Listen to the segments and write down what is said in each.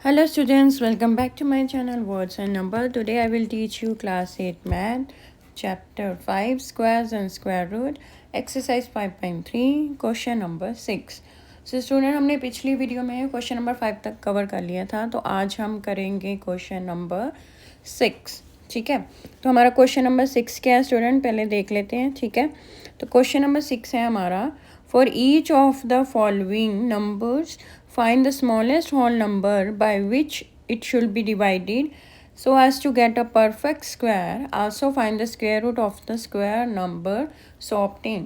Hello students, welcome back to my channel Words and Number. Today I will teach you class 8 math chapter 5 squares and square root exercise 5.3 question number 6. So student हमने पिछली video में question number 5 तक cover कर लिया था, तो आज हम करेंगे क्वेश्चन नंबर 6. ठीक है, तो हमारा क्वेश्चन नंबर 6 क्या है स्टूडेंट, पहले देख लेते हैं. ठीक है, तो क्वेश्चन नंबर 6 है हमारा, for each of the following numbers find the smallest whole number by which it should be divided so as to get a perfect square. Also find the square root of the square number so obtain.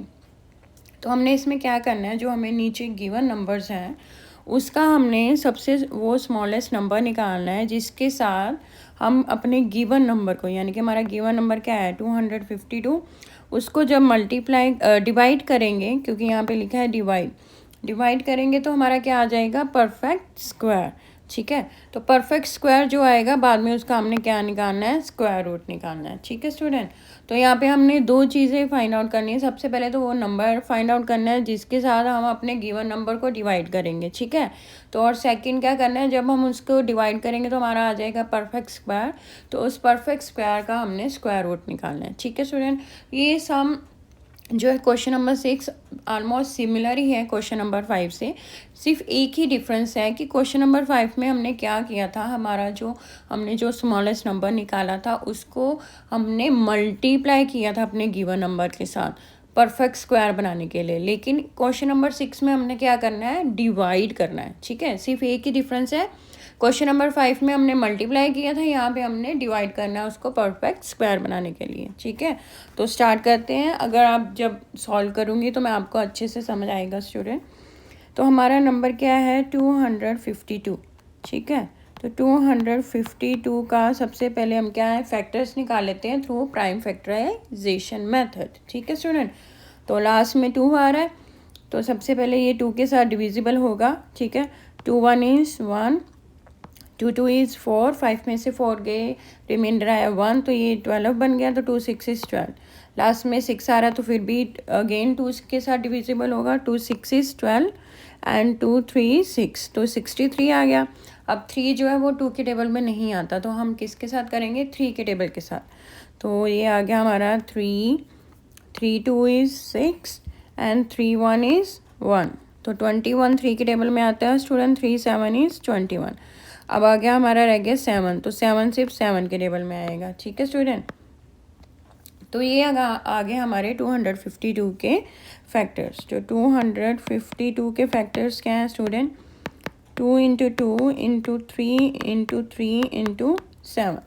तो हमने इसमें क्या करना है, जो हमें नीचे given numbers हैं उसका हमने सबसे वो स्मॉलेस्ट नंबर निकालना है जिसके साथ हम अपने गिवन नंबर को, यानी कि हमारा गिवन नंबर क्या है 252, उसको जब मल्टीप्लाई डिवाइड करेंगे, क्योंकि यहाँ पे लिखा है डिवाइड करेंगे तो हमारा क्या आ जाएगा, परफेक्ट स्क्वायर. ठीक है, तो परफेक्ट स्क्वायर जो आएगा बाद में उसका हमने क्या निकालना है, स्क्वायर रूट निकालना है. ठीक है स्टूडेंट, तो यहाँ पे हमने दो चीज़ें फाइंड आउट करनी है. सबसे पहले तो वो नंबर फाइंड आउट करना है जिसके साथ हम अपने गिवन नंबर को डिवाइड करेंगे. ठीक है, तो और सेकंड क्या करना है, जब हम उसको डिवाइड करेंगे तो हमारा आ जाएगा परफेक्ट स्क्वायर, तो उस परफेक्ट स्क्वायर का हमने स्क्वायर रूट निकालना है. ठीक है स्टूडेंट, ये सम जो है क्वेश्चन नंबर 6 ऑलमोस्ट सिमिलर ही है क्वेश्चन नंबर 5 से. सिर्फ एक ही डिफरेंस है कि क्वेश्चन नंबर 5 में हमने क्या किया था, हमारा हमने जो स्मॉलेस्ट नंबर निकाला था उसको हमने मल्टीप्लाई किया था अपने गिवन नंबर के साथ परफेक्ट स्क्वायर बनाने के लिए. लेकिन क्वेश्चन नंबर 6 में हमने क्या करना है, डिवाइड करना है. ठीक है, सिर्फ एक ही डिफरेंस है, क्वेश्चन नंबर 5 में हमने मल्टीप्लाई किया था, यहाँ पे हमने डिवाइड करना है उसको परफेक्ट स्क्वायर बनाने के लिए. ठीक है, तो स्टार्ट करते हैं. अगर आप जब सॉल्व करूँगी तो मैं आपको अच्छे से समझ आएगा स्टूडेंट. तो हमारा नंबर क्या है 252. ठीक है, तो 252 का सबसे पहले हम क्या है, फैक्टर्स निकाल लेते हैं थ्रू प्राइम फैक्टराइजेशन मेथड. ठीक है स्टूडेंट, तो लास्ट में 2 आ रहा है, तो सबसे पहले ये 2 के साथ डिविजिबल होगा. ठीक है, 2 1 इज़ 1, 2 2 इज़ 4, 5 में से 4 गए, रिमाइंडर आया 1, तो ये 12 बन गया. तो 2 6 इज़ 12, लास्ट में 6 आ रहा है तो फिर भी अगेन 2 के साथ डिविजिबल होगा. 2 6 इज़ 12 एंड 2 3 6, तो 63 आ गया. अब 3 जो है वो 2 के टेबल में नहीं आता, तो हम किसके साथ करेंगे, 3 के टेबल के साथ. तो ये आ गया हमारा 3 3 2 इज़ 6 एंड 3 1 इज़ 1, तो 21 3 के टेबल में आता है स्टूडेंट. 3 7 इज़ 21. अब आ गया हमारा रह गया 7, तो 7 सिर्फ 7 के टेबल में आएगा. ठीक है स्टूडेंट, तो ये आगे हमारे 252 के फैक्टर्स. तो 252 के फैक्टर्स क्या हैं student, 2 into 2 into 3 into 3 into 7.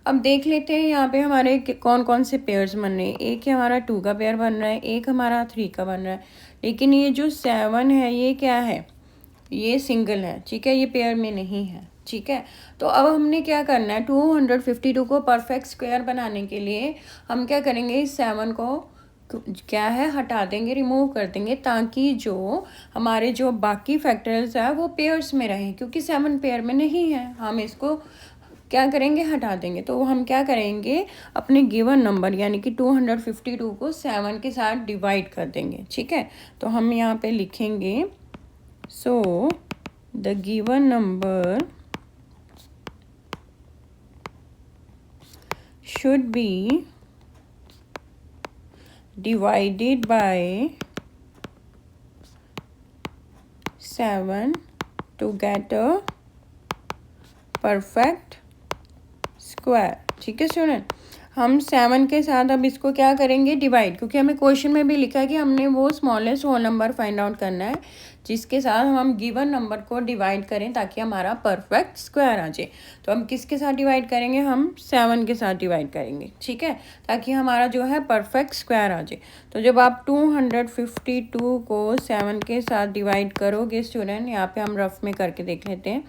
अब देख लेते हैं यहाँ पे हमारे कौन कौन से पेयर्स बन रहे हैं. एक हमारा 2 का पेयर बन रहा है, एक हमारा 3 का बन रहा है, लेकिन ये जो 7 है ये क्या है, ये सिंगल है. ठीक है, ये पेयर में नहीं है. ठीक है, तो अब हमने क्या करना है, 252 को परफेक्ट स्क्वायर बनाने के लिए हम क्या करेंगे, इस 7 को क्या है हटा देंगे, रिमूव कर देंगे, ताकि जो हमारे जो बाकी फैक्टर्स है वो पेयर्स में रहें, क्योंकि 7 पेयर में नहीं है. हम इसको क्या करेंगे, हटा देंगे. तो हम क्या करेंगे, अपने गिवन नंबर यानी कि 252 को 7 के साथ डिवाइड कर देंगे. ठीक है, तो हम यहाँ पे लिखेंगे, so the given number should be divided by 7 to get a perfect square. ठीक है स्टूडेंट, हम 7 के साथ अब इसको क्या करेंगे, डिवाइड, क्योंकि हमें क्वेश्चन में भी लिखा है कि हमने वो smallest whole number find out करना है जिसके साथ हम गिवन नंबर को डिवाइड करें ताकि हमारा परफेक्ट स्क्वायर आ जाए. तो हम किसके साथ डिवाइड करेंगे, हम 7 के साथ डिवाइड करेंगे. ठीक है, ताकि हमारा जो है परफेक्ट स्क्वायर आ जाए. तो जब आप 252 को 7 के साथ डिवाइड करोगे स्टूडेंट, यहाँ पे हम रफ में करके देख लेते हैं.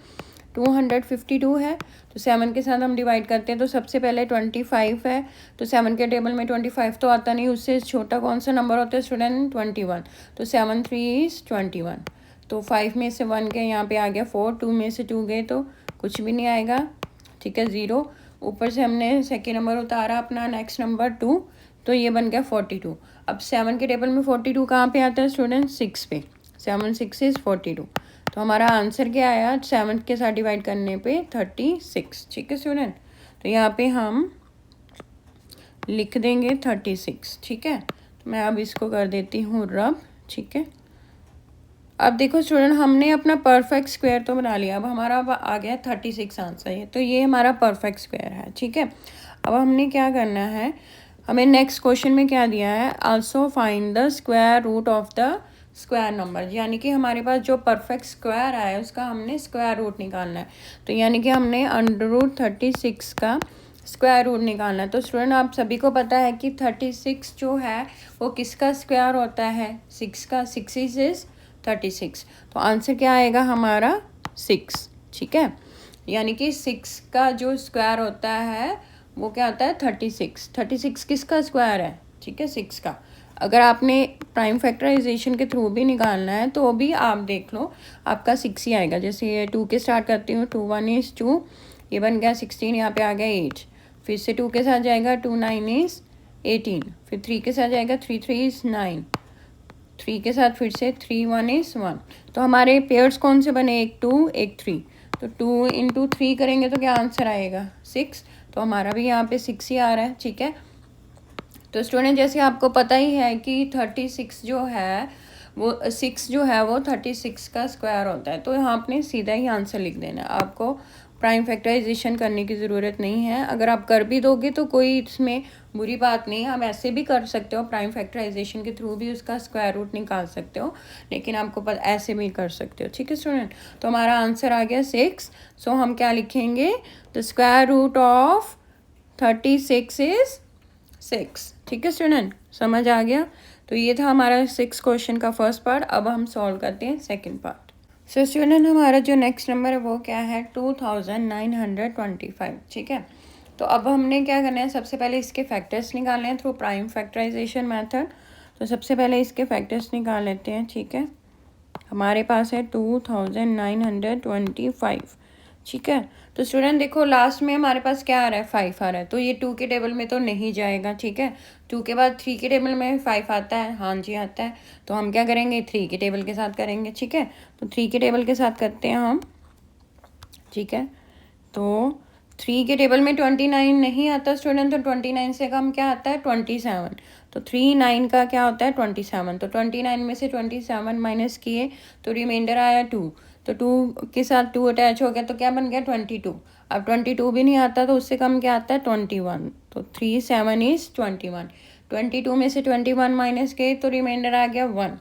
252 है तो 7 के साथ हम डिवाइड करते हैं, तो सबसे पहले 25 है, तो 7 के टेबल में 25 तो आता नहीं, उससे छोटा कौन सा नंबर होता है स्टूडेंट, 21. तो 7 3 इज़ 21, तो 5 में से 1 के यहाँ पे आ गया 4, 2 में से 2 गए तो कुछ भी नहीं आएगा. ठीक है, 0. ऊपर से हमने सेकेंड नंबर उतारा अपना, नेक्स्ट नंबर 2, तो ये बन गया 42. अब 7 के टेबल में 42 कहाँ पे आता है स्टूडेंट, 6 पे. 7 6 इज़ 42, तो हमारा आंसर क्या आया 7 के साथ डिवाइड करने पे 36। ठीक है स्टूडेंट, तो यहाँ पे हम लिख देंगे 36। ठीक है, तो मैं अब इसको कर देती हूँ रब। ठीक है, अब देखो स्टूडेंट, हमने अपना परफेक्ट स्क्वायर तो बना लिया। अब हमारा आ गया 36 आंसर है, तो ये हमारा परफेक्ट स्क्वायर है। ठीक है, अब हमने क्या करना है, हमें नेक्स्ट क्वेश्चन में क्या दिया है, also find the square root of the square number, यानी कि हमारे पास जो परफेक्ट स्क्वायर आया उसका हमने स्क्वायर रूट निकालना है। तो यानी कि हमने √36 का स्क्वायर रूट निकालना है। तो स्टूडेंट आप सभी को पता है कि 36 जो है वो किसका स्क्वायर होता है, 6 का। 6 इज 36, तो आंसर क्या आएगा हमारा 6। ठीक है, यानी कि 6 का जो स्क्वायर होता है वो क्या होता है 36। 36 किसका स्क्वायर है, ठीक है 6 का। अगर आपने प्राइम फैक्टराइजेशन के थ्रू भी निकालना है तो भी आप देख लो आपका 6 ही आएगा। जैसे ये 2 के स्टार्ट करती हूँ, 2 1 इज़ 2, ये बन गया 16, यहाँ पे आ गया 8, फिर से 2 के साथ जाएगा 2 9 इज़ 18, फिर 3 के साथ जाएगा 3 3 इज़ 9, 3 के साथ फिर से 3 1 इज़ 1। तो हमारे पेयर्स कौन से बने, एक 2 एक 3, तो 2 इंटू 3 करेंगे तो क्या आंसर आएगा 6। तो हमारा भी यहाँ पे 6 ही आ रहा है। ठीक है, तो स्टूडेंट जैसे आपको पता ही है कि 36 जो है वो 6 जो है वो 36 का स्क्वायर होता है। तो यहाँ आपने सीधा ही आंसर लिख देना है, आपको प्राइम फैक्टराइजेशन करने की ज़रूरत नहीं है। अगर आप कर भी दोगे तो कोई इसमें बुरी बात नहीं है, आप ऐसे भी कर सकते हो, प्राइम फैक्टराइजेशन के थ्रू भी उसका स्क्वायर रूट निकाल सकते हो, लेकिन आपको ऐसे भी कर सकते हो। ठीक है स्टूडेंट, तो हमारा आंसर आ गया 6। सो हम क्या लिखेंगे, the square root of 36 is 6। ठीक है स्टूडेंट, समझ आ गया। तो ये था हमारा 6 क्वेश्चन का फर्स्ट पार्ट। अब हम सॉल्व करते हैं सेकंड पार्ट। सो स्टूडेंट हमारा जो नेक्स्ट नंबर है वो क्या है 2925। ठीक है, तो अब हमने क्या करना है, सबसे पहले इसके फैक्टर्स निकालने हैं थ्रू प्राइम फैक्टराइजेशन मेथड। तो सबसे पहले इसके फैक्टर्स निकाल लेते हैं। ठीक है, हमारे पास है 2925। ठीक है, तो स्टूडेंट देखो लास्ट में हमारे पास क्या आ रहा है 5 आ रहा है, तो ये 2 के टेबल में तो नहीं जाएगा। ठीक है, 2 के बाद 3 के टेबल में 5 आता है, हाँ जी आता है, तो हम क्या करेंगे 3 के टेबल के साथ करेंगे। ठीक है, तो 3 के टेबल के साथ करते हैं हम। ठीक है, तो 3 के टेबल में 29 नहीं आता स्टूडेंट, तो 29 से कम क्या आता है 27। तो 3 9 का क्या होता है 27, तो 29 में से 27 माइनस किए तो रिमाइंडर आया 2, तो 2 के साथ 2 अटैच हो गया तो क्या बन गया 22। अब 22 भी नहीं आता तो उससे कम क्या आता है 21, तो 3 7 इज़ 21। 22 में से 21 माइनस किए तो रिमाइंडर आ गया 1,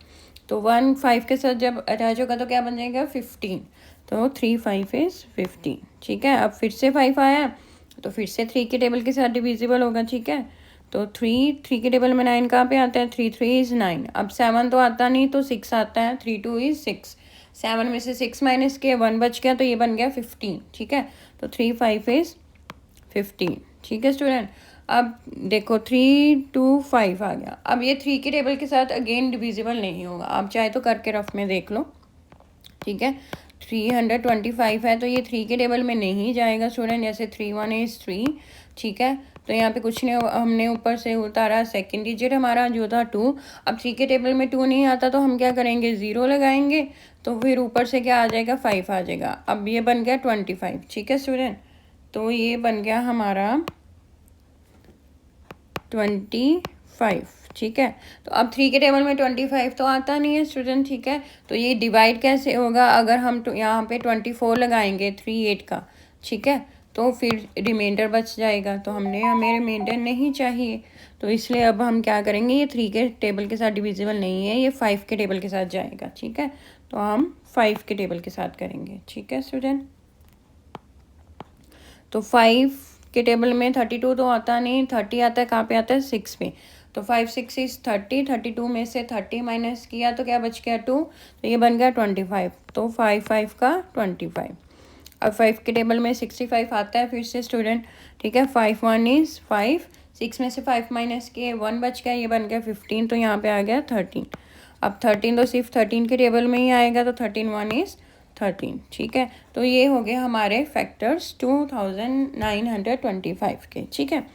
तो 1 5 के साथ जब अटैच होगा तो क्या बन जाएगा 15, तो 3 5 इज़ 15। ठीक है, अब फिर से 5 आया तो फिर से 3 के टेबल के साथ डिविजिबल होगा। ठीक है, तो 3 के टेबल में 9 कहाँ पे आता है, 3 3 इज़ 9। अब 7 तो आता नहीं तो 6 आता है, 3 2 इज़ 6। 7 में से 6 माइनस किया 1 बच गया तो ये बन गया 15। ठीक है, तो 3 5 इज़ 15। ठीक है स्टूडेंट, अब देखो 3 2 5 आ गया। अब ये 3 के टेबल के साथ अगेन डिविजिबल नहीं होगा, आप चाहे तो करके रफ में देख लो। ठीक है, 325 है तो ये 3 के टेबल में नहीं जाएगा स्टूडेंट, जैसे 3 1 इज़ 3। ठीक है, तो यहाँ पे कुछ नहीं, हमने ऊपर से उतारा सेकंड डिजिट हमारा जो था 2। अब 3 के टेबल में 2 नहीं आता तो हम क्या करेंगे 0 लगाएंगे, तो फिर ऊपर से क्या आ जाएगा 5 आ जाएगा। अब ये बन गया 25। ठीक है स्टूडेंट, तो ये बन गया हमारा 25। ठीक है, तो अब 3 के टेबल में 25 तो आता नहीं है स्टूडेंट। ठीक है, तो ये डिवाइड कैसे होगा, अगर हम यहाँ पे 24 लगाएंगे 3 8 का। ठीक है, तो फिर रिमाइंडर बच जाएगा, तो हमें रिमाइंडर नहीं चाहिए, तो इसलिए अब हम क्या करेंगे, ये 3 के टेबल के साथ डिविजिबल नहीं है, ये 5 के टेबल के साथ जाएगा। ठीक है, तो हम 5 के टेबल के साथ करेंगे। ठीक है स्टूडेंट, तो 5 के टेबल में 32 तो आता नहीं, 30 आता है, कहाँ पे आता है 6 पे, तो 5 6 इज़ 30। 32 में से 30 माइनस किया तो क्या बच गया 2, तो ये बन गया 25, तो 5 5 का 25। अब 5 के टेबल में 65 आता है फिर से स्टूडेंट। ठीक है, 5 1 इज़ 5, 6 में से 5 माइनस किए 1 बच गया, ये बन गया 15, तो यहाँ पे आ गया 13। अब 13 तो सिर्फ 13 के टेबल में ही आएगा, तो 13 1 इज़ 13। ठीक है, तो ये हो गए हमारे फैक्टर्स 2925 के। ठीक है,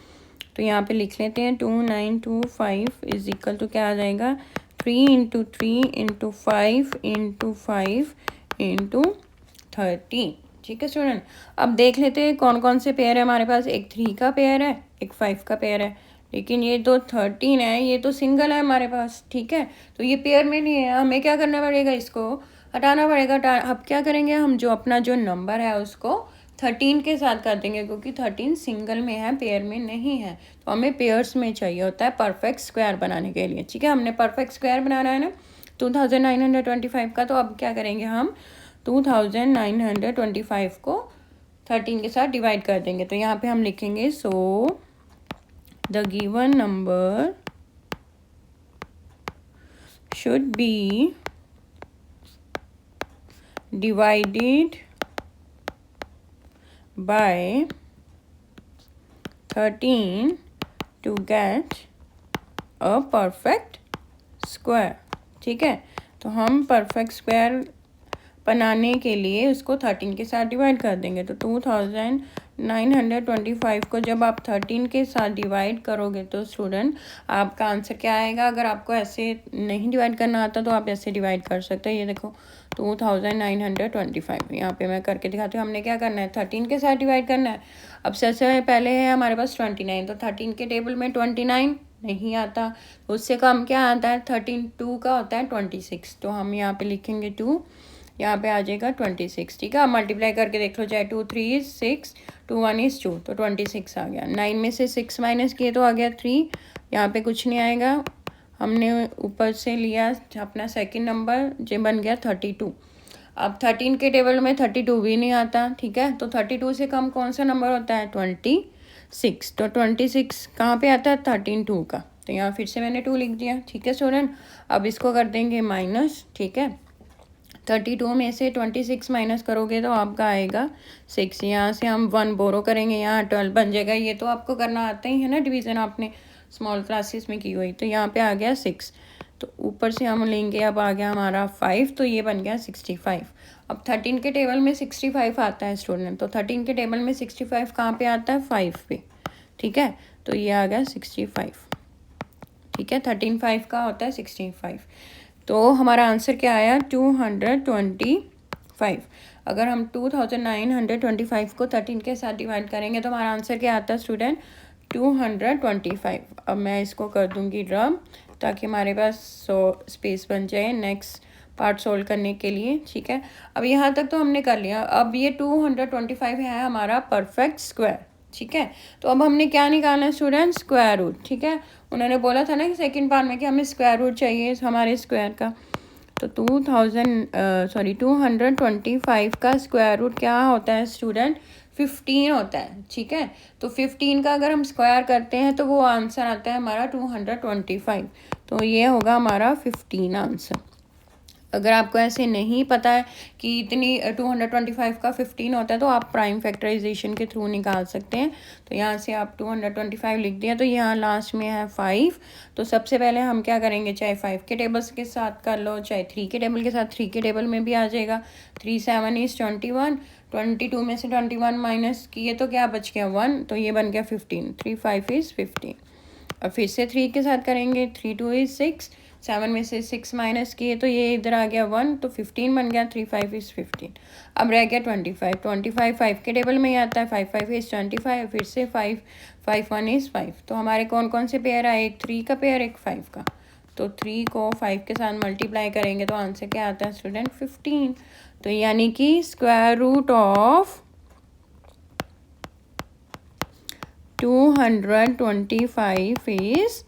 तो यहाँ पे लिख लेते हैं 2925 इज इक्वल टू क्या आ जाएगा 3 इंटू 3 इंटू 5 इंटू 5 इंटू 13। ठीक है स्टूडेंट, अब देख लेते हैं कौन कौन से पेयर है हमारे पास। एक 3 का पेयर है, एक 5 का पेयर है, लेकिन ये तो 13 है, ये तो सिंगल है हमारे पास। ठीक है, तो ये पेयर में नहीं है, हमें क्या करना पड़ेगा, इसको हटाना पड़ेगा। अब क्या करेंगे हम, जो अपना जो नंबर है उसको 13 के साथ कर देंगे, क्योंकि 13 सिंगल में है, पेयर में नहीं है। तो हमें पेयर्स में चाहिए होता है परफेक्ट स्क्वायर बनाने के लिए। ठीक है, हमने परफेक्ट स्क्वायर बनाना है ना 2925 का। तो अब क्या करेंगे हम, 2925 को 13 के साथ डिवाइड कर देंगे। तो यहाँ पे हम लिखेंगे so the given number should be divided by 13 to get a perfect square। ठीक है, तो हम परफेक्ट स्क्वायर बनाने के लिए उसको 13 के साथ डिवाइड कर देंगे। तो 2925 को जब आप 13 के साथ डिवाइड करोगे तो स्टूडेंट आपका आंसर क्या आएगा। अगर आपको ऐसे नहीं डिवाइड करना आता तो आप ऐसे डिवाइड कर सकते हैं। ये देखो 2925, यहाँ पे मैं करके दिखाती हूँ। हमने क्या करना है, 13 के साथ डिवाइड करना है। अब सबसे पहले है हमारे पास 29, तो 13 के टेबल में 29 नहीं आता, उससे कम क्या आता है, 13 2 का होता है 26। तो हम यहाँ पे लिखेंगे 2, यहाँ पे आ जाएगा 26। ठीक है, मल्टीप्लाई करके देख लो, चाहे 2 3 is 6, 2 1 is 2, तो 26 आ गया। 9 में से 6 माइनस किए तो आ गया 3, यहाँ पे कुछ नहीं आएगा। हमने ऊपर से लिया अपना सेकंड नंबर, जो बन गया 32। अब 13 के टेबल में 32 भी नहीं आता। ठीक है, तो 32 से कम कौन सा नंबर होता है, 26। तो 26 कहाँ पे आता है, 13 2 का, तो यहाँ फिर से मैंने 2 लिख दिया। ठीक है स्टूडेंट, अब इसको कर देंगे माइनस। ठीक है, 32 में से 26 माइनस करोगे तो आपका आएगा 6। यहाँ से हम 1 बोरो करेंगे, यहाँ 12 बन जाएगा। ये तो आपको करना आता ही है ना, डिवीज़न आपने स्मॉल क्लासेस में की हुई। तो यहाँ पे आ गया 6, तो ऊपर से हम लेंगे, अब आ गया हमारा 5, तो ये बन गया 65। अब 13 के टेबल में 65 आता है स्टूडेंट, तो 13 के टेबल में 65 कहाँ पे आता है, 5 पे। ठीक है, तो ये आ गया 65। ठीक है, 13 5 का होता है 65। तो हमारा आंसर क्या आया, 225। अगर हम 2925 को 13 के साथ डिवाइड करेंगे तो हमारा आंसर क्या आता है स्टूडेंट, 225। अब मैं इसको कर दूंगी रब, ताकि हमारे पास स्पेस बन जाए नेक्स्ट पार्ट सोल्व करने के लिए। ठीक है, अब यहाँ तक तो हमने कर लिया। अब ये 225 है हमारा परफेक्ट स्क्वायर। ठीक है, तो अब हमने क्या निकालना है स्टूडेंट, स्क्वायर रूट। ठीक है, उन्होंने बोला था ना कि सेकंड पार्ट में कि हमें स्क्वायर रूट चाहिए हमारे स्क्वायर का। तो 225 का स्क्वायर रूट क्या होता है स्टूडेंट, 15 होता है। ठीक है, तो 15 का अगर हम स्क्वायर करते हैं तो वो आंसर आता है हमारा 225। तो ये होगा हमारा 15 आंसर। अगर आपको ऐसे नहीं पता है कि इतनी 225 का 15 होता है तो आप प्राइम फैक्टराइजेशन के थ्रू निकाल सकते हैं। तो यहाँ से आप 225 लिख दिया, तो यहाँ लास्ट में है 5। तो सबसे पहले हम क्या करेंगे, चाहे 5 के टेबल्स के साथ कर लो, चाहे 3 के टेबल के साथ, 3 के टेबल में भी आ जाएगा। 3 7 is 21, 22 में से 21 माइनस किए तो क्या बच गया 1, तो ये बन गया 15। 3 5 is 15। अब फिर से 3 के साथ करेंगे, 3 2 is 6, 7 में से 6 माइनस किए तो ये इधर आ गया 1, तो 15 बन गया। 3 5 is 15। अब रह गया 25। 25 5 के टेबल में ही आता है, 5 5 is 25, फिर से 5 5 1 is 5। तो हमारे कौन कौन से पेयर आए, एक 3 का पेयर, एक 5 का। तो 3 को 5 के साथ मल्टीप्लाई करेंगे तो आंसर क्या आता है स्टूडेंट, 15। तो यानी कि स्क्वायर रूट ऑफ 225 इज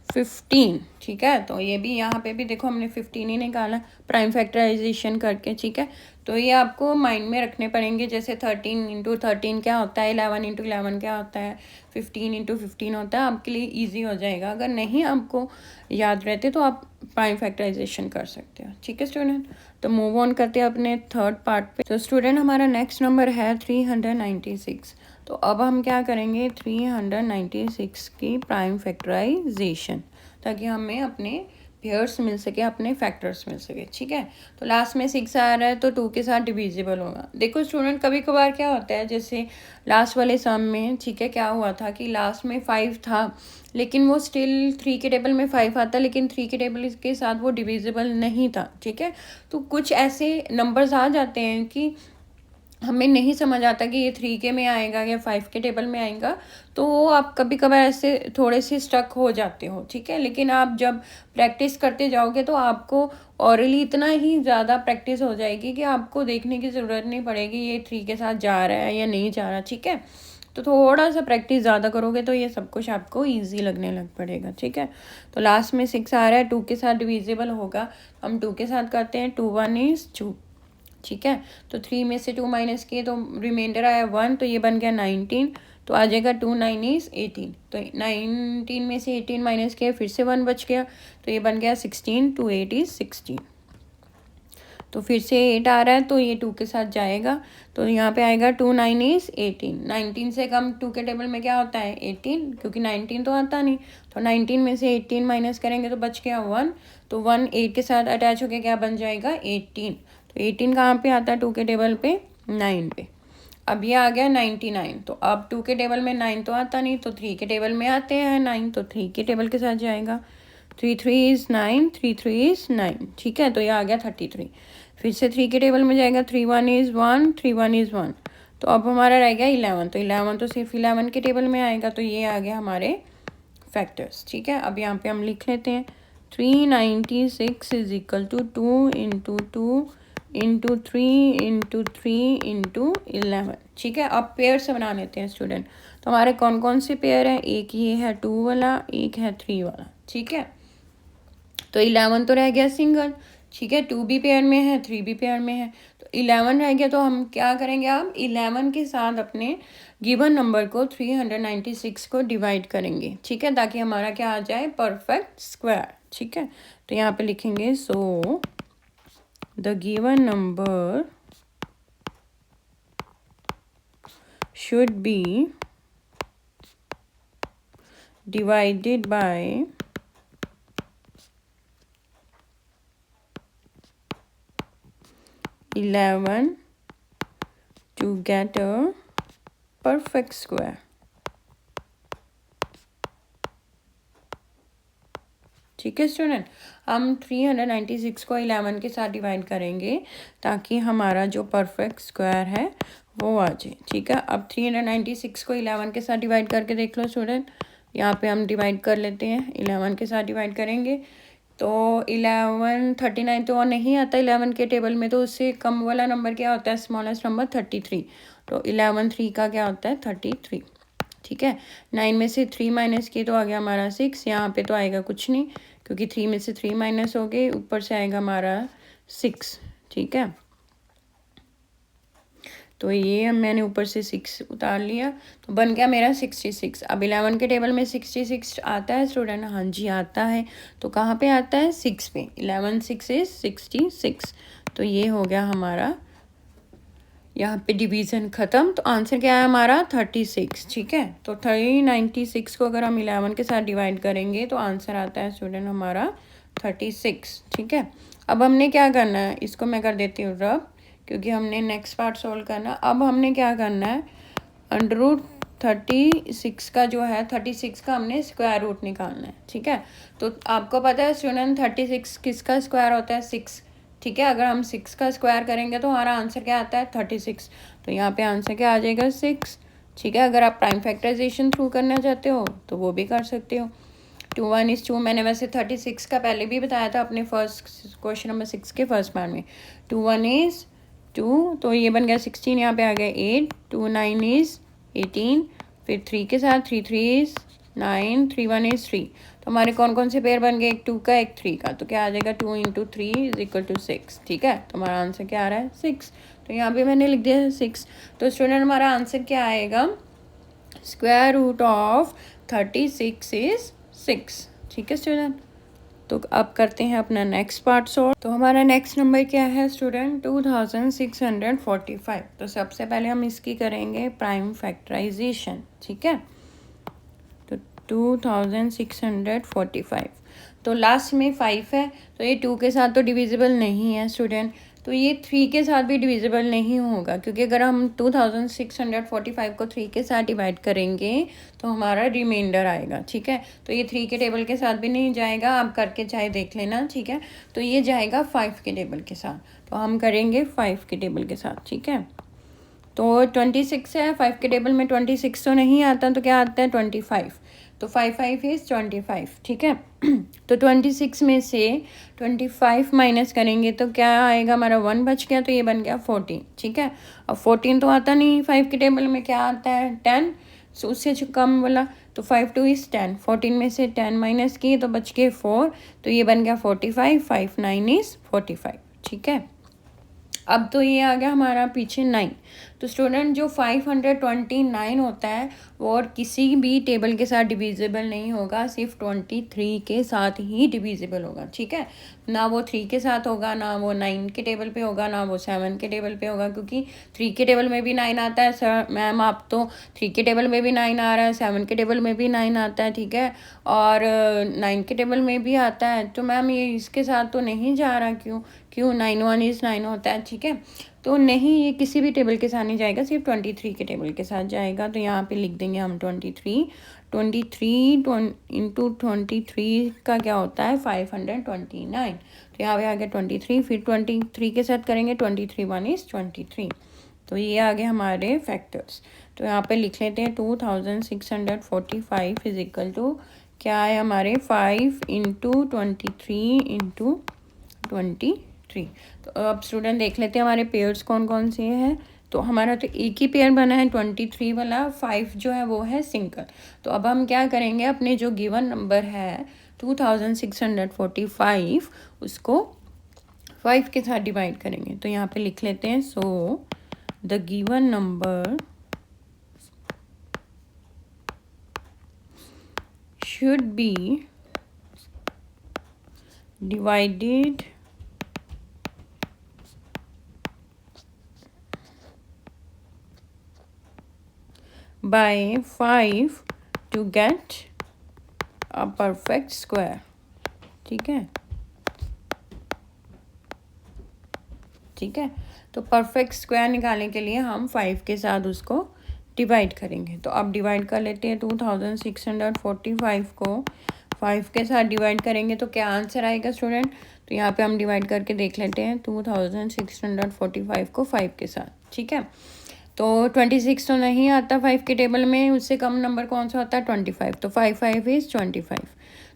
15। ठीक है, तो ये भी यहाँ पे भी देखो हमने 15 ही निकाला प्राइम फैक्टराइजेशन करके। ठीक है, तो ये आपको माइंड में रखने पड़ेंगे, जैसे 13 इंटू 13 क्या होता है, 11 इंटू 11 क्या होता है, 15 इंटू 15 होता है। आपके लिए ईजी हो जाएगा, अगर नहीं आपको याद रहते तो आप प्राइम फैक्टराइजेशन कर सकते हो। ठीक है स्टूडेंट, तो मूव ऑन करते हैं अपने थर्ड पार्ट पे। तो स्टूडेंट हमारा नेक्स्ट नंबर है 396। तो अब हम क्या करेंगे, 396 की प्राइम फैक्टराइजेशन, ताकि हमें अपने पेयर्स मिल सके, अपने फैक्टर्स मिल सके, ठीक है। तो लास्ट में 6 आ रहा है तो 2 के साथ डिविजिबल होगा। देखो स्टूडेंट, कभी कभार क्या होता है, जैसे लास्ट वाले सम में, ठीक है, क्या हुआ था कि लास्ट में 5 था, लेकिन वो स्टिल 3 के टेबल में 5 आता, लेकिन 3 के टेबल के साथ वो डिविजिबल नहीं था, ठीक है। तो कुछ ऐसे नंबर्स आ जाते हैं कि हमें नहीं समझ आता कि ये 3 के में आएगा या 5 के टेबल में आएगा, तो वो आप कभी कभार ऐसे थोड़े से स्टक हो जाते हो, ठीक है। लेकिन आप जब प्रैक्टिस करते जाओगे तो आपको ऑरली इतना ही ज़्यादा प्रैक्टिस हो जाएगी कि आपको देखने की ज़रूरत नहीं पड़ेगी ये 3 के साथ जा रहा है या नहीं जा रहा, ठीक है। तो थोड़ा सा प्रैक्टिस ज़्यादा करोगे तो ये सब कुछ आपको ईजी लगने लग पड़ेगा, ठीक है। तो लास्ट में 6 आ रहा है, 2 के साथ डिविजिबल होगा, हम 2 के साथ करते हैं, 2 1 इज 2, ठीक है। तो 3 में से 2 माइनस किए तो रिमाइंडर आया 1, तो ये बन गया 19, तो आ जाएगा 2 9 इज 18, तो 19 में से 18 माइनस किए, फिर से 1 बच गया, तो ये बन गया 16, 2 8 इज 16। तो फिर से 8 आ रहा है तो ये 2 के साथ जाएगा, तो यहाँ पे आएगा 2 9 इज 18। 19 से कम 2 के टेबल में क्या होता है 18, क्योंकि 19 तो आता नहीं, तो 19 में से 18 माइनस करेंगे तो बच गया 1, तो 1 8 के साथ अटैच होकर क्या बन जाएगा 18। तो 18 कहाँ पे आता है 2 के टेबल पे 9 पे। अब ये आ गया 99, तो अब 2 के टेबल में 9 तो आता नहीं, तो 3 के टेबल में आते हैं 9, तो 3 के टेबल के साथ जाएगा, 3 3 इज़ 9, 3 3 इज़ 9, ठीक है। तो ये आ गया 33। फिर से 3 के टेबल में जाएगा, 3 1 इज़ 1, 3 1 इज़ 1, तो अब हमारा रह गया 11, तो 11 तो सिर्फ 11 के टेबल में आएगा, तो ये आ गया हमारे फैक्टर्स, ठीक है। अब यहाँ पे हम लिख लेते हैं 396 is equal to 2 into 2 into 3 into 3 into 11, ठीक है। अब पेयर से बना लेते हैं स्टूडेंट। तो हमारे कौन कौन से पेयर हैं, एक ये है 2 वाला, एक है 3 वाला, ठीक है। तो 11 तो रह गया सिंगल, ठीक है, 2 भी पेयर में है, 3 भी पेयर में है, तो 11 रह गया। तो हम क्या करेंगे, अब 11 के साथ अपने गिवन नंबर को 396 को डिवाइड करेंगे, ठीक है, ताकि हमारा क्या आ जाए परफेक्ट स्क्वायर, ठीक है। तो यहाँ पे लिखेंगे so the given number should be divided by 11 to get a perfect square, ठीक है स्टूडेंट। हम 396 को 11 के साथ डिवाइड करेंगे ताकि हमारा जो परफेक्ट स्क्वायर है वो आ जाए, ठीक है। अब 396 को 11 के साथ डिवाइड करके देख लो स्टूडेंट, यहाँ पे हम डिवाइड कर लेते हैं, 11 के साथ डिवाइड करेंगे तो 11 39 तो और नहीं आता 11 के टेबल में, तो उससे कम वाला नंबर क्या होता है, स्मॉलेस्ट नंबर 33, तो 11 3 का क्या होता है 33, ठीक है। 9 में से 3 माइनस किए तो आ गया हमारा 6, यहाँ पे तो आएगा कुछ नहीं क्योंकि 3 में से 3 माइनस हो गए, ऊपर से आएगा हमारा 6, ठीक है। तो ये मैंने ऊपर से 6 उतार लिया, तो बन गया मेरा 66। अब 11 के टेबल में 66 आता है स्टूडेंट, हाँ जी आता है, तो कहाँ पे आता है 6 पे, 11 6 इज 66, तो ये हो गया हमारा यहाँ पे डिवीज़न ख़त्म। तो आंसर क्या है हमारा 36, ठीक है। तो 396 को अगर हम 11 के साथ डिवाइड करेंगे तो आंसर आता है स्टूडेंट हमारा 36, ठीक है। अब हमने क्या करना है, इसको मैं कर देती हूँ रब, क्योंकि हमने नेक्स्ट पार्ट सोल्व करना। अब हमने क्या करना है, अंडर रूट 36 का जो है 36 का हमने स्क्वायर रूट निकालना है, ठीक है। तो आपको पता है स्टूडेंट 36 किसका स्क्वायर होता है 6, ठीक है। अगर हम 6 का स्क्वायर करेंगे तो हमारा आंसर क्या आता है 36, तो यहाँ पे आंसर क्या आ जाएगा 6, ठीक है। अगर आप प्राइम फैक्टराइजेशन थ्रू करना चाहते हो तो वो भी कर सकते हो। 2 1 इज 2 मैंने वैसे 36 का पहले भी बताया था अपने फर्स्ट क्वेश्चन नंबर 6 के फर्स्ट पार्ट में। 2 1 इज 2, तो ये बन गया 16, यहाँ पे आ गया 8, 2 9 इज 18, फिर 3 के साथ 3 3 इज 9, 3 1 इज 3, तो हमारे कौन कौन से पेयर बन गए, एक 2 का एक 3 का, तो क्या आ जाएगा 2 इंटू 3 इज इक्वल टू 6, ठीक है। तो हमारा आंसर क्या आ रहा है 6, तो यहाँ पे मैंने लिख दिया है 6। तो स्टूडेंट हमारा आंसर क्या आएगा, स्क्वायर रूट ऑफ 36 इज 6, ठीक है स्टूडेंट। तो अब करते हैं अपना नेक्स्ट पार्ट सॉल्व। तो हमारा नेक्स्ट नंबर क्या है स्टूडेंट 2645। तो सबसे पहले हम इसकी करेंगे प्राइम फैक्टराइजेशन, ठीक है। तो 2645, तो लास्ट में 5 है, तो ये 2 के साथ तो डिविजिबल नहीं है स्टूडेंट, तो ये 3 के साथ भी डिविजिबल नहीं होगा, क्योंकि अगर हम 2645 को 3 के साथ डिवाइड करेंगे तो हमारा रिमाइंडर आएगा, ठीक है। तो ये 3 के टेबल के साथ भी नहीं जाएगा, आप करके चाहे देख लेना, ठीक है। तो ये जाएगा 5 के टेबल के साथ, तो हम करेंगे 5 के टेबल के साथ, ठीक है। तो 26 है, 5 के टेबल में 26 तो नहीं आता, तो क्या आता है 25, तो 5 इज़ 25, ठीक है। तो 26 में से 25 माइनस करेंगे तो क्या आएगा, हमारा 1 बच गया, तो ये बन गया 14, ठीक है। अब 14 तो आता नहीं 5 के टेबल में, क्या आता है 10, सो उससे कम बोला, तो 5 2 इज़ 10, 14 में से 10 माइनस किए तो बच गए 4, तो ये बन गया 45, 5 9 इज़ 45, ठीक है। अब तो ये आ गया हमारा पीछे 9, तो स्टूडेंट जो 529 होता है वो और किसी भी टेबल के साथ डिविजिबल नहीं होगा, सिर्फ 23 के साथ ही डिविजिबल होगा, ठीक है। ना वो 3 के साथ होगा, ना वो 9 के टेबल पे होगा, ना वो 7 के टेबल पे होगा, क्योंकि 3 के टेबल में भी 9 आता है सर मैम, आप तो 3 के टेबल में भी 9 आ रहा है, 7 के टेबल में भी 9 आता है, ठीक है, और 9 के टेबल में भी आता है, तो मैम ये इसके साथ तो नहीं जा रहा, क्यों 9 1 इज़ 9 होता है, ठीक है। तो नहीं, ये किसी भी टेबल के साथ नहीं जाएगा, सिर्फ 23 के टेबल के साथ जाएगा, तो यहाँ पे लिख देंगे हम 23 इंटू 23 का क्या होता है 529, तो यहाँ पे आ गया 23, फिर 23 के साथ करेंगे 23 1 इज़ 23, तो ये आ गए हमारे फैक्टर्स। तो यहाँ पे लिख लेते हैं 2645 इज इक्वल टू क्या है हमारे 5 इंटू 23 इंटू 23। तो अब स्टूडेंट देख लेते हैं हमारे पेयर्स कौन कौन से हैं। तो हमारा तो एक ही पेयर बना है 23 वाला, 5 जो है वो है सिंगल। तो अब हम क्या करेंगे, अपने जो गिवन नंबर है 2645 उसको 5 के साथ डिवाइड करेंगे। तो यहाँ पे लिख लेते हैं so the given number should be divided by 5 to get a perfect square, ठीक है। ठीक है, तो परफेक्ट स्क्वायर निकालने के लिए हम 5 के साथ उसको डिवाइड करेंगे। तो अब डिवाइड कर लेते हैं 2645 को 5 के साथ डिवाइड करेंगे तो क्या आंसर आएगा स्टूडेंट। तो यहाँ पे हम डिवाइड करके देख लेते हैं 2645 को 5 के साथ, ठीक है। तो 26 तो नहीं आता 5 के टेबल में, उससे कम नंबर कौन सा होता है 25, तो 5 5 इज़ 25।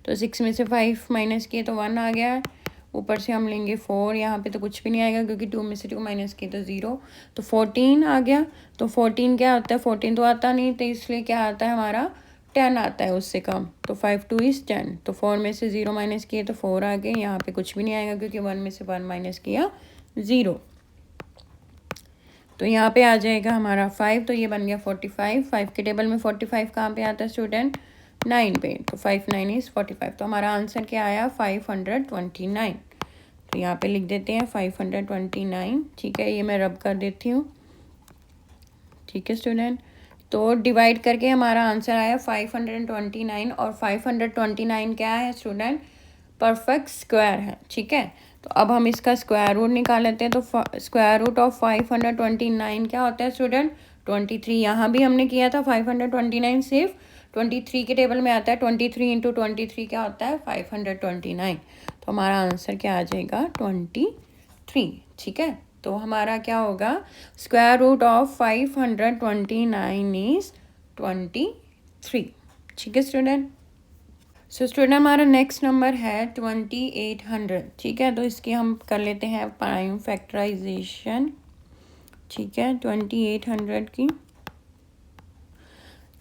तो 6 में से 5 माइनस किए तो 1 आ गया, ऊपर से हम लेंगे 4, यहाँ पे तो कुछ भी नहीं आएगा क्योंकि 2 में से 2 माइनस किए तो 0, तो 14 आ गया। तो 14 क्या आता है, 14 तो आता नहीं, तो इसलिए क्या आता है हमारा 10 आता है उससे कम, तो 5 2 इज़ 10। तो 4 में से 0 माइनस किए तो 4 आ गए, यहाँ पे कुछ भी नहीं आएगा क्योंकि 1 में से 1 माइनस किया 0, तो यहाँ पे आ जाएगा हमारा 5, तो ये बन गया 45। 5 के टेबल में 45 कहाँ पे आता है स्टूडेंट 9 पे, तो 5 9 इज़ 45। तो हमारा आंसर क्या आया 529। तो यहाँ पे लिख देते हैं 529, ठीक है। ये मैं रब कर देती हूँ, ठीक है स्टूडेंट। तो डिवाइड करके हमारा आंसर आया 529, और 529 क्या है स्टूडेंट, परफेक्ट स्क्वायर है, ठीक है। तो अब हम इसका स्क्वायर रूट निकाल लेते हैं। तो स्क्वायर रूट ऑफ 529 क्या होता है स्टूडेंट 23। यहाँ भी हमने किया था 529 सिर्फ 23 के टेबल में आता है, 23 इंटू 23 क्या होता है 529। तो हमारा आंसर क्या आ जाएगा 23, ठीक है। तो हमारा क्या होगा स्क्वायर रूट ऑफ 529 इज 23, ठीक है स्टूडेंट। सो स्टूडेंट हमारा नेक्स्ट नंबर है 2800, ठीक है। तो इसकी हम कर लेते हैं प्राइम फैक्टराइजेशन, ठीक है 2800 की।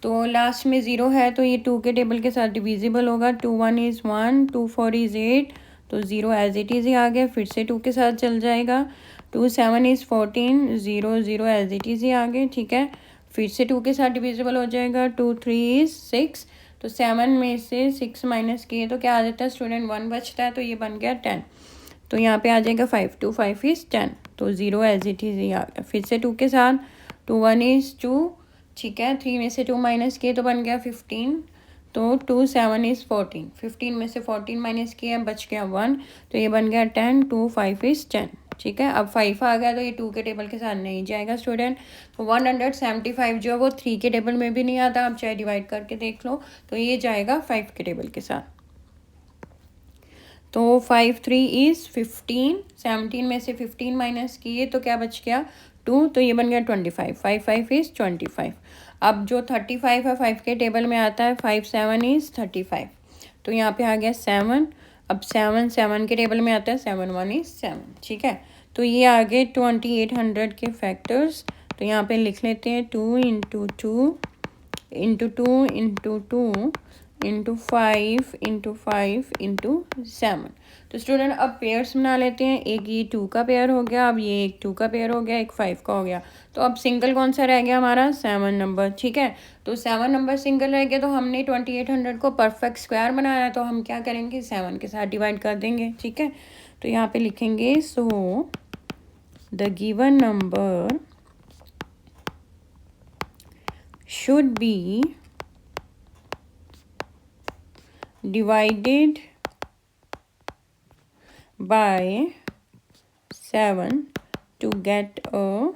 तो लास्ट में 0 है तो ये 2 के टेबल के साथ डिविजिबल होगा। 2 1 इज़ 1, 2 4 इज़ 8, तो 0 एज इट इज़ ही आ गया, फिर से 2 के साथ चल जाएगा। 2 7 इज़ 14, 0 0 एज इट इज़ ही आ गए, ठीक है। फिर से 2 के साथ डिविजिबल हो जाएगा। 2 3 इज़ 6, तो 7 में से 6 माइनस किए तो क्या आ जाता है स्टूडेंट 1 बचता है, तो ये बन गया 10। तो यहाँ पे आ जाएगा 5 2 5 इज़ 10, तो 0 एज इट इज़ ही आ गया। फिर से 2 के साथ 2 1 इज़ 2, ठीक है। 3 में से 2 माइनस किए तो बन गया 15, तो 2 7 इज़ 14, 15 में से 14 माइनस किया बच गया 1, तो ये बन गया 10, 2 5 इज़ 10। ठीक है, अब 5 आ गया तो ये 2 के टेबल के साथ नहीं जाएगा स्टूडेंट। तो 175 जो है वो 3 के टेबल में भी नहीं आता, आप चाहे डिवाइड करके देख लो, तो ये जाएगा 5 के टेबल के साथ। तो 5 3 इज़ 15, 17 में से 15 माइनस किए तो क्या बच गया 2, तो ये बन गया 25, 5 5 इज़ 25। अब जो 35 है 5 के टेबल में आता है, 5 7 इज़ 35, तो यहाँ पे आ गया 7। अब 7 7 के टेबल में आता है, 7 1 इज़ 7। ठीक है, तो ये आ गए 2800 के फैक्टर्स। तो यहाँ पे लिख लेते हैं 2 into 2 into 2 into 2 into 5 into 5 into 7। तो स्टूडेंट अब पेयर्स बना लेते हैं। एक ये 2 का पेयर हो गया, अब ये एक 2 का पेयर हो गया, एक 5 का हो गया। तो अब सिंगल कौन सा रह गया हमारा, 7 नंबर। ठीक है, तो 7 नंबर सिंगल रह गया, तो हमने 2800 को परफेक्ट स्क्वायर बनाया है, तो हम क्या करेंगे 7 के साथ डिवाइड कर देंगे। ठीक है, तो यहाँ पे लिखेंगे so the given number should be divided by 7 to get a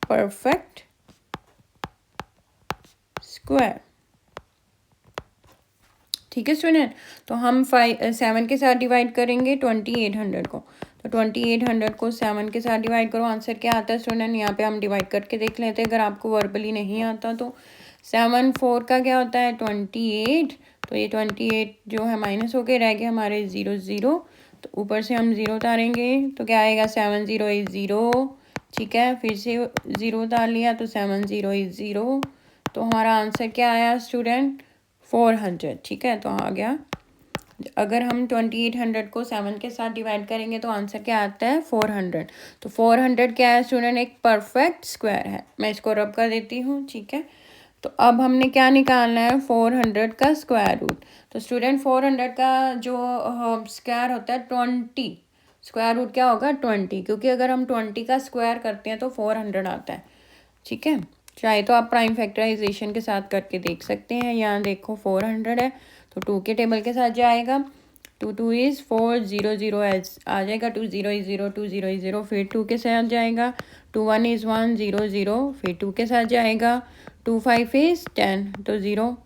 perfect square। ठीक है स्टूडेंट, तो हम 7 के साथ डिवाइड करेंगे 2800 को। तो 2800 को 7 के साथ डिवाइड करो, आंसर क्या आता है स्टूडेंट, यहाँ पे हम डिवाइड करके देख लेते हैं। अगर आपको वर्बली नहीं आता तो 7 4 का क्या होता है 28, तो ये 28 जो है माइनस होके रह गया हमारे 0 0, तो ऊपर से हम 0 उतारेंगे तो क्या आएगा 7 0 इज़ 0। ठीक है, फिर से 0 उतार लिया तो 7 0 इज़ 0, तो हमारा आंसर क्या आया स्टूडेंट 400। ठीक है, तो आ गया, अगर हम 2800 को 7 के साथ डिवाइड करेंगे तो आंसर क्या आता है 400। तो 400 क्या है स्टूडेंट, एक परफेक्ट स्क्वायर है। मैं इसको रब कर देती हूँ। ठीक है, तो अब हमने क्या निकालना है 400 का स्क्वायर रूट। तो स्टूडेंट 400 का जो स्क्वायर होता है 20, स्क्वायर रूट क्या होगा 20, क्योंकि अगर हम 20 का स्क्वायर करते हैं तो 400 आता है। ठीक है, चाहे तो आप प्राइम फैक्टराइजेशन के साथ करके देख सकते हैं। यहाँ देखो 400 है तो 2 के टेबल के साथ जाएगा, 2 2 इज़ 4, 0 0 एज आ जाएगा, 2 0 इज़ 0, 2 0 इज़ 0, फिर 2 के साथ जाएगा, 2 1 इज़ 1, 0 0, फिर 2 के साथ जाएगा, 2 5 इज़ 10, तो 0,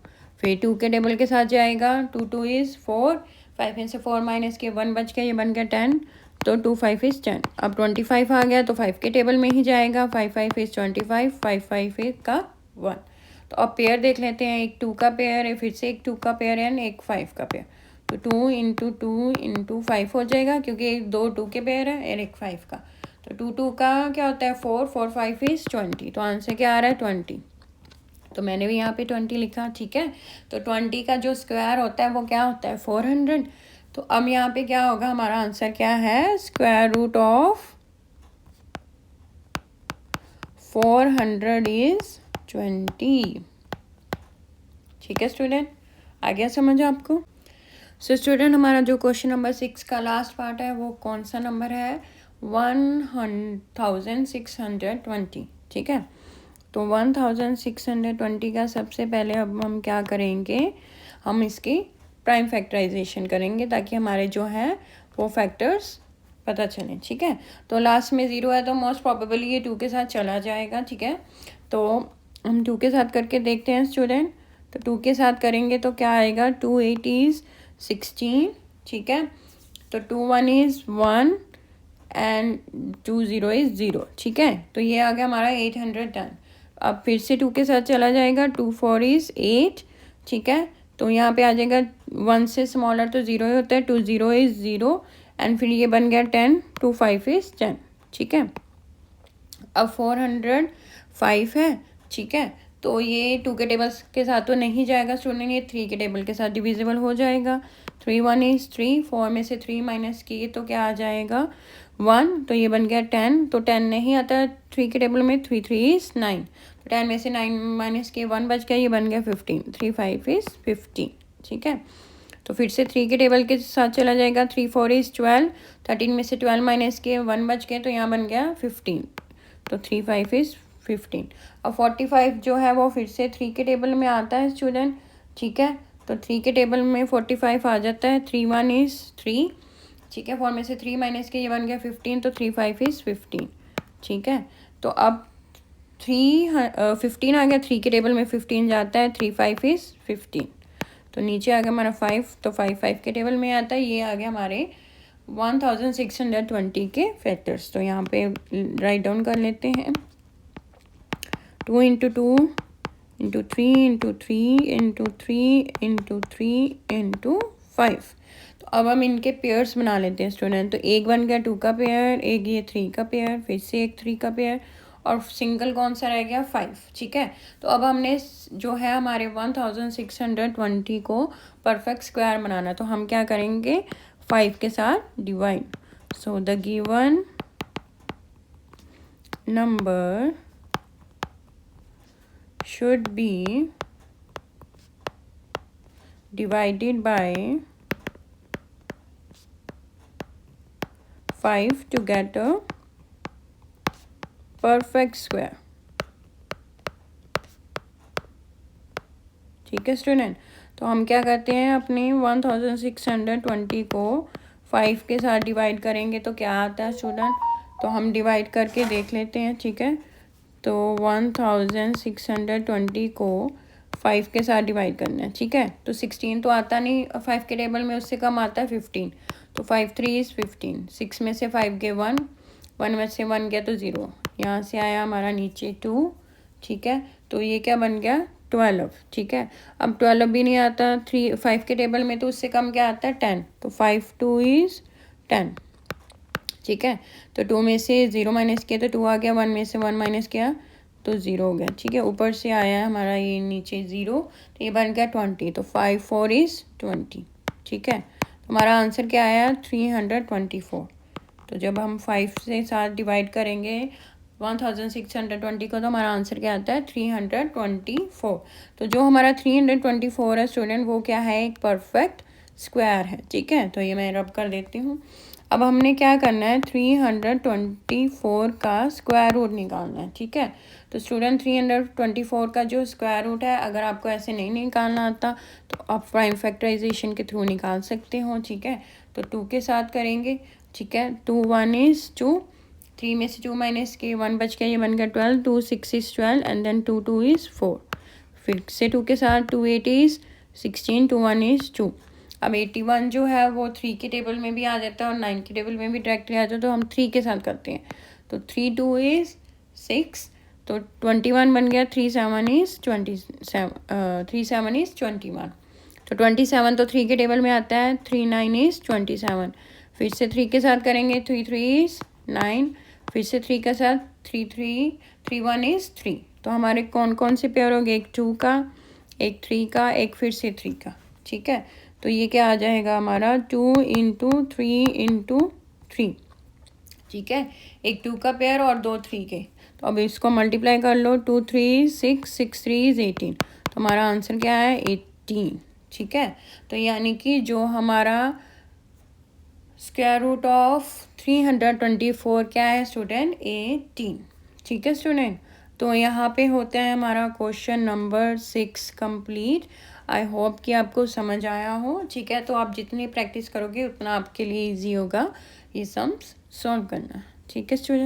फिर 2 के टेबल के साथ जाएगा, 2 2 इज़ 4, 5 में से 4 माइनस के 1 बच गया, ये बन गया 10, तो 2 5 इज़ 10। अब 25 आ गया तो 5 के टेबल में ही जाएगा, 5 5 इज़ 25, 5 5 इज़ का 1। तो अब पेयर देख लेते हैं, एक 2 का पेयर है, फिर से एक 2 का पेयर है, एक 5 का पेयर। तो 2 इंटू 2 इंटू 5 हो जाएगा, क्योंकि एक 2 के पेयर है और एक 5 का। तो 2 2 का क्या होता है 4, 4 5 इज़ 20, तो आंसर क्या आ रहा है 20। तो मैंने भी यहाँ पे 20 लिखा। ठीक है, तो 20 का जो स्क्वायर होता है वो क्या होता है 400। तो अब यहाँ पे क्या होगा, हमारा आंसर क्या है स्क्वायर रूट ऑफ 400 इज़ 20। ठीक है स्टूडेंट, आ गया समझ आपको। सो स्टूडेंट, हमारा जो क्वेश्चन नंबर 6 का लास्ट पार्ट है वो कौन सा नंबर है 1620। ठीक है, तो 1620 का सबसे पहले अब हम क्या करेंगे, हम इसकी प्राइम फैक्टराइजेशन करेंगे ताकि हमारे जो है वो फैक्टर्स पता चले। ठीक है, तो लास्ट में 0 है तो मोस्ट प्रोबेबली ये 2 के साथ चला जाएगा। ठीक है, तो हम 2 के साथ करके देखते हैं स्टूडेंट। तो 2 के साथ करेंगे तो क्या आएगा 2 8 इज़ 16। ठीक है, तो 2 1 इज़ 1 एंड 2 0 इज़ 0। ठीक है, तो ये आ गया हमारा 810। अब फिर से 2 के साथ चला जाएगा, 2 4 इज़ 8। ठीक है, तो यहाँ पे आ जाएगा 1 से स्मॉलर तो 0 ही होता है, 2 0 इज़ 0 एंड फिर ये बन गया 10, 2 5 इज़ 10। ठीक है, अब 405 है। ठीक है, तो ये 2 के टेबल के साथ तो नहीं जाएगा स्टूडेंट, ये 3 के टेबल के साथ डिविजिबल हो जाएगा। 3 1 इज़ 3, 4 में से 3 माइनस किए तो क्या आ जाएगा 1, तो ये बन गया 10, तो 10 नहीं आता 3 के टेबल में, 3 3 इज़ 9, तो 10 में से 9 माइनस किए 1 बच गया, ये बन गया 15, 3 5 इज़ 15। ठीक है, तो फिर से 3 के टेबल के साथ चला जाएगा, 3 4 इज़ 12, 13 में से 12 माइनस किए 1 बच गए, तो यहाँ बन गया 15, तो 3 5 इज़ 15। अब 45 जो है वो फिर से 3 के टेबल में आता है स्टूडेंट। ठीक है, तो 3 के टेबल में 45 आ जाता है। 3 1 इज़ 3, ठीक है। 4 में से 3 माइनस के ये बन गया 15, तो 3 5 इज़ 15, ठीक है। तो अब 15 आ गया, 3 के टेबल में 15 जाता है, 3 5 इज़ 15, तो नीचे आ गया हमारा 5, तो 5 5 के टेबल में आता है। ये आ गया हमारे 1620 के फैक्टर्स। तो यहाँ पे राइट डाउन कर लेते हैं, 2 into 2 into 3 into 3 into 3 into 3 into 5। तो अब हम इनके पेयर्स बना लेते हैं स्टूडेंट। तो एक बन गया 2 का पेयर, एक ये 3 का पेयर, फिर से एक 3 का पेयर, और सिंगल कौन सा रह गया 5, ठीक है। तो अब हमने जो है हमारे 1620 को परफेक्ट स्क्वायर बनाना, तो हम क्या करेंगे 5 के साथ divide. So the given number should be divided by 5 to get a perfect square, ठीक है स्टूडेंट। तो हम क्या करते हैं, अपने 1620 को 5 के साथ डिवाइड करेंगे तो क्या आता है स्टूडेंट। तो हम डिवाइड करके देख लेते हैं, ठीक है। तो 1620 को 5 के साथ डिवाइड करना है, ठीक है। तो 16 तो आता नहीं 5 के टेबल में, उससे कम आता है 15, तो 5 3 इज़ 15। 6 में से 5 गए 1, 1 में से 1 गया तो 0, यहाँ से आया हमारा नीचे 2, ठीक है। तो ये क्या बन गया 12, ठीक है। अब 12 भी नहीं आता 5 के टेबल में, तो उससे कम क्या आता है 10, तो 5 2 इज़ 10, ठीक है। तो 2 में से 0 माइनस किया तो 2 आ गया, 1 में से 1 माइनस किया तो 0 हो गया, ठीक है। ऊपर से आया है हमारा ये नीचे 0, तो ये बन गया 20, तो 5 4 इज़ 20, ठीक है। तो हमारा आंसर क्या आया 324। तो जब हम 5 से साथ डिवाइड करेंगे 1620 को, तो हमारा आंसर क्या आता है 324। तो जो हमारा 324 है स्टूडेंट, वो क्या है एक परफेक्ट स्क्वायर है, ठीक है। तो ये मैं रब कर देती हूँ। अब हमने क्या करना है 324 का स्क्वायर रूट निकालना है, ठीक है। तो स्टूडेंट 324 का जो स्क्वायर रूट है, अगर आपको ऐसे नहीं निकालना आता तो आप प्राइम फैक्टराइजेशन के थ्रू निकाल सकते हो, ठीक है। तो 2 के साथ करेंगे, ठीक है। 2 1 इज़ 2, 3 में से 2 माइनस के 1 बच गया, ये बन गया 12, 2 6 इज़ 12 एंड देन 2 2 इज़ 4, फिर से 2 के साथ 2 8 इज़ 16, 2 1 इज़ 2। अब 81 जो है वो 3 के टेबल में भी आ जाता है और 9 के टेबल में भी डायरेक्टली आ जाता है, तो हम 3 के साथ करते हैं। तो 3 2 इज़ 6, तो 21 बन गया, 3 7 इज़ 21, तो 27 तो 3 के टेबल में आता है, 3 9 इज़ 27, फिर से 3 के साथ करेंगे, 3 3 इज़ 9, फिर से 3 के साथ 3 3 3 1 इज़ 3। तो हमारे कौन कौन से पेयर हो गए, एक 2 का, एक 3 का, एक फिर से 3 का, ठीक है। तो ये क्या आ जाएगा हमारा 2 इंटू 3 इंटू 3, ठीक है। एक 2 का पेयर और 2 3 के, तो अब इसको मल्टीप्लाई कर लो, 2 3 6 6 3 इज़ 18, तो हमारा आंसर क्या है 18, ठीक है। तो यानी कि जो हमारा स्क्वायर रूट ऑफ 324 क्या है स्टूडेंट 18, ठीक है स्टूडेंट। तो यहाँ पे होता है हमारा question number 6 complete. I hope कि आपको समझ आया हो, ठीक है। तो आप जितनी प्रैक्टिस करोगे उतना आपके लिए इजी होगा ये सम्स सॉल्व करना, ठीक है स्टूडेंट।